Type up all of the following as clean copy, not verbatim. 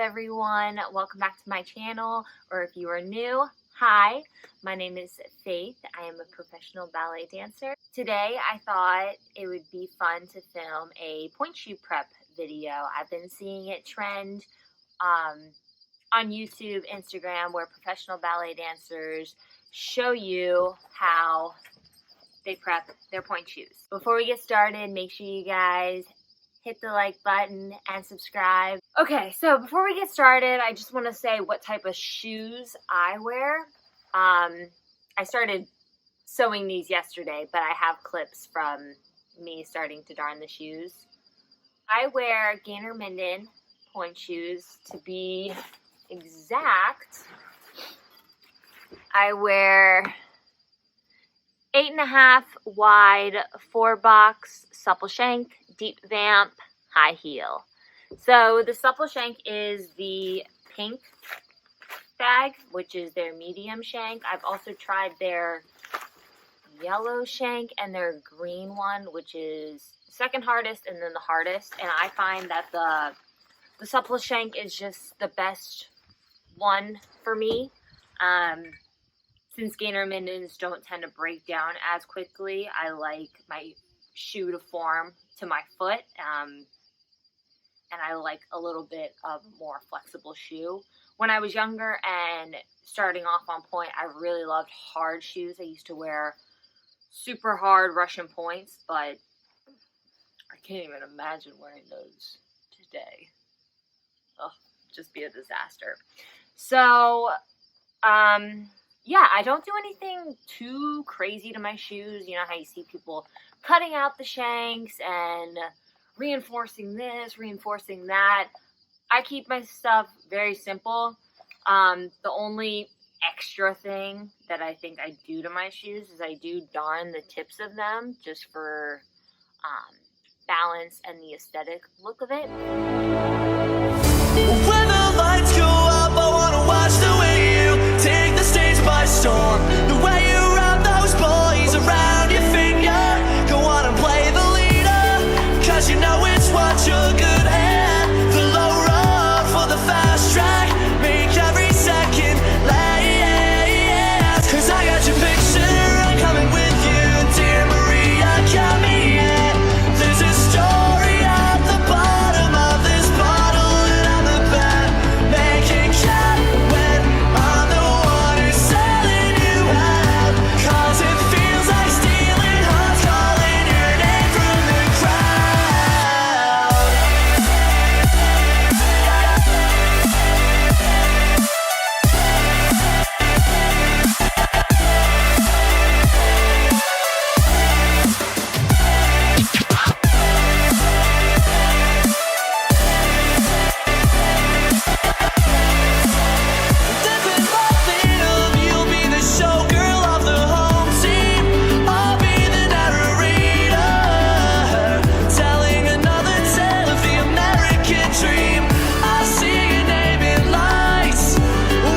everyone? Welcome back to my channel, or if you are new, hi. My name is Faith. I am a professional ballet dancer. Today I thought it would be fun to film a pointe shoe prep video. I've been seeing it trend on YouTube, Instagram, where professional ballet dancers show you how they prep their pointe shoes. Before we get started, make sure you guys hit the like button and subscribe. Okay, so before we get started, I just want to say what type of shoes I wear. I started sewing these yesterday, but I have clips from me starting to darn the shoes. I wear Gainer Minden pointe shoes. To be exact, I wear 8.5 wide 4-box supple shank deep vamp high heel. So the supple shank is the pink bag, which is their medium shank. I've also tried their yellow shank and their green one, which is second hardest and then the hardest. And I find that the supple shank is just the best one for me. Since Gainer Mindens don't tend to break down as quickly, I like my shoe to form to my foot, and I like a little bit of a more flexible shoe. When I was younger and starting off on pointe, I really loved hard shoes. I used to wear super hard Russian points, but I can't even imagine wearing those today. Ugh, just be a disaster. So, yeah, I don't do anything too crazy to my shoes. You know how you see people cutting out the shanks and reinforcing this, reinforcing that. I keep my stuff very simple. The only extra thing that I think I do to my shoes is I do darn the tips of them just for balance and the aesthetic look of it. When the lights go up, I wanna watch the way you take the stage by storm. The way you wrap those boys around your finger. Go on and play the leader, cause you know it's what you're good at. The low road for the fast track, make every second last. Cause I got your picture, I'm coming with you. Dear Maria, got me in. There's a story at the bottom of this bottle, and I'm the bad. Make it count when I'm the one who's selling you out. Cause it feels like stealing hearts, calling your name from the crowd. Different nothing of you'll be the showgirl of the home team. I'll be the narrator, telling another tale of the American dream. I see your name in lights.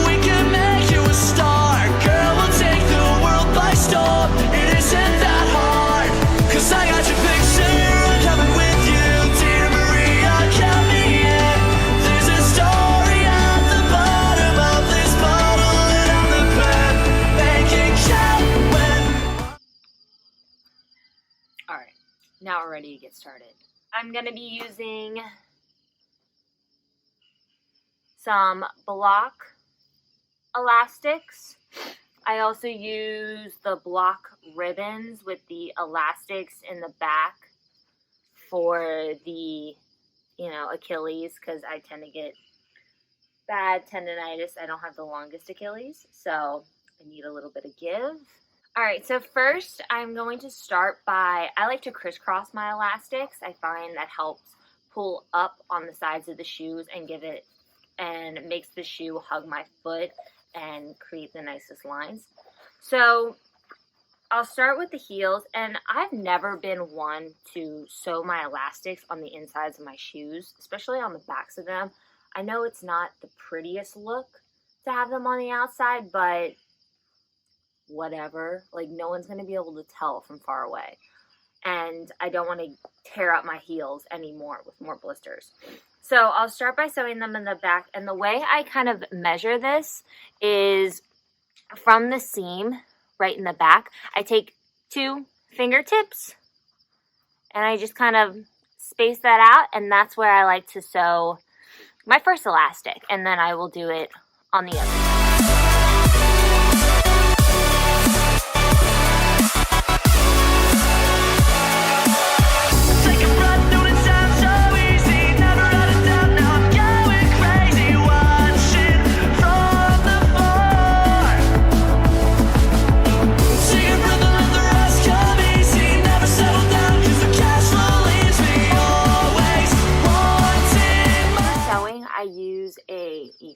We can make you a star. Girl, we'll take the world by storm. It isn't that hard. Cause I got your picture, I'm coming with you. Dear Maria, count me in. There's a story at the bottom of this bottle, and I'm the pen. Make it count when. Alright, now we're ready to get started. I'm going to be using some block elastics. I also use the block ribbons with the elastics in the back for the, Achilles, because I tend to get bad tendonitis. I don't have the longest Achilles, so I need a little bit of give. Alright, so first I'm going to start by, I like to crisscross my elastics. I find that helps pull up on the sides of the shoes and makes the shoe hug my foot and create the nicest lines. So I'll start with the heels, and I've never been one to sew my elastics on the insides of my shoes, especially on the backs of them. I know it's not the prettiest look to have them on the outside, but whatever. Like, no one's going to be able to tell from far away. And I don't want to tear up my heels anymore with more blisters. So I'll start by sewing them in the back, and the way I kind of measure this is from the seam right in the back. I take 2 fingertips and I just kind of space that out, and that's where I like to sew my first elastic, and then I will do it on the other side.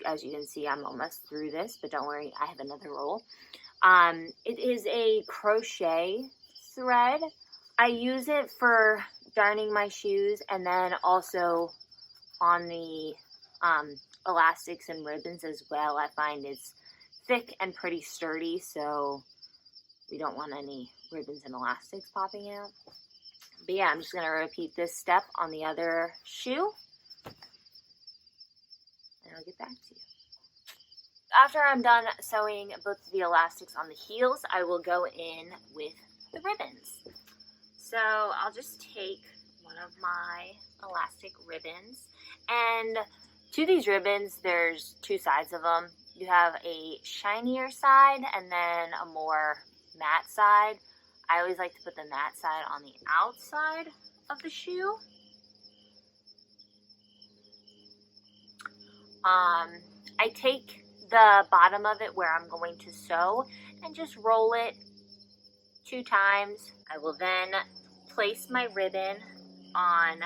As you can see, I'm almost through this, but don't worry, I have another roll. It is a crochet thread. I use it for darning my shoes, and then also on the elastics and ribbons as well. I find it's thick and pretty sturdy, so we don't want any ribbons and elastics popping out. But yeah, I'm just going to repeat this step on the other shoe, and I'll get back to you. After I'm done sewing both the elastics on the heels, I will go in with the ribbons. So I'll just take one of my elastic ribbons, and to these ribbons there's 2 sides of them. You have a shinier side and then a more matte side. I always like to put the matte side on the outside of the shoe. I take the bottom of it where I'm going to sew and just roll it 2 times. I will then place my ribbon on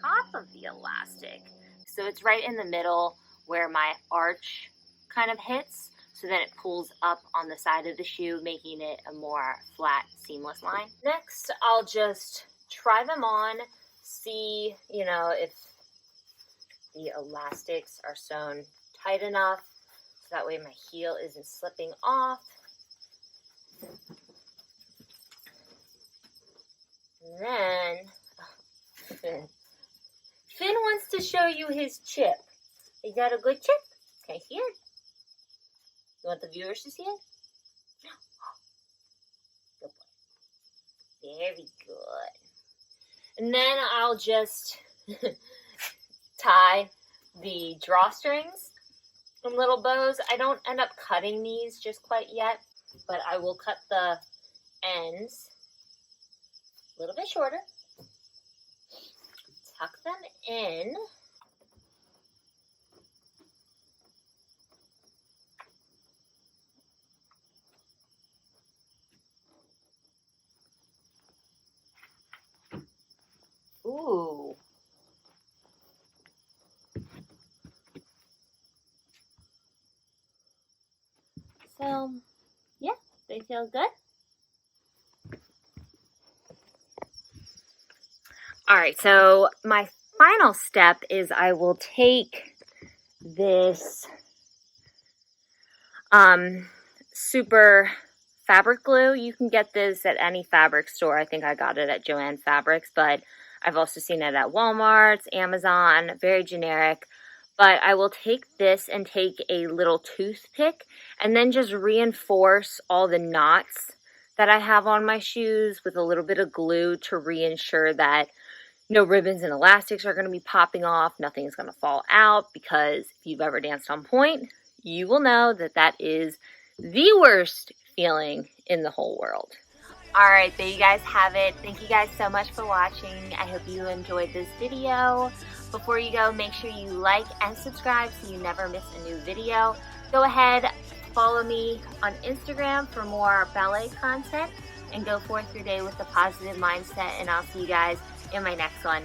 top of the elastic, so it's right in the middle where my arch kind of hits, so then it pulls up on the side of the shoe, making it a more flat, seamless line. Next, I'll just try them on, see, you know, if the elastics are sewn tight enough, so that way my heel isn't slipping off. And then, Finn wants to show you his chip. Is that a good chip? Can I see it? You want the viewers to see it? Good boy. Very good. And then I'll just tie the drawstrings in little bows. I don't end up cutting these just quite yet, but I will cut the ends a little bit shorter. Tuck them in. Ooh. So, yeah, they feel good. All right, so my final step is I will take this super fabric glue. You can get this at any fabric store. I think I got it at Joann Fabrics, but I've also seen it at Walmart, Amazon, very generic. But I will take this and take a little toothpick and then just reinforce all the knots that I have on my shoes with a little bit of glue to reassure that no ribbons and elastics are going to be popping off. Nothing is going to fall out, because if you've ever danced on Pointe, you will know that that is the worst feeling in the whole world. All right, there you guys have it. Thank you guys so much for watching. I hope you enjoyed this video. Before you go, make sure you like and subscribe so you never miss a new video. Go ahead, follow me on Instagram for more ballet content, and go forth your day with a positive mindset, and I'll see you guys in my next one.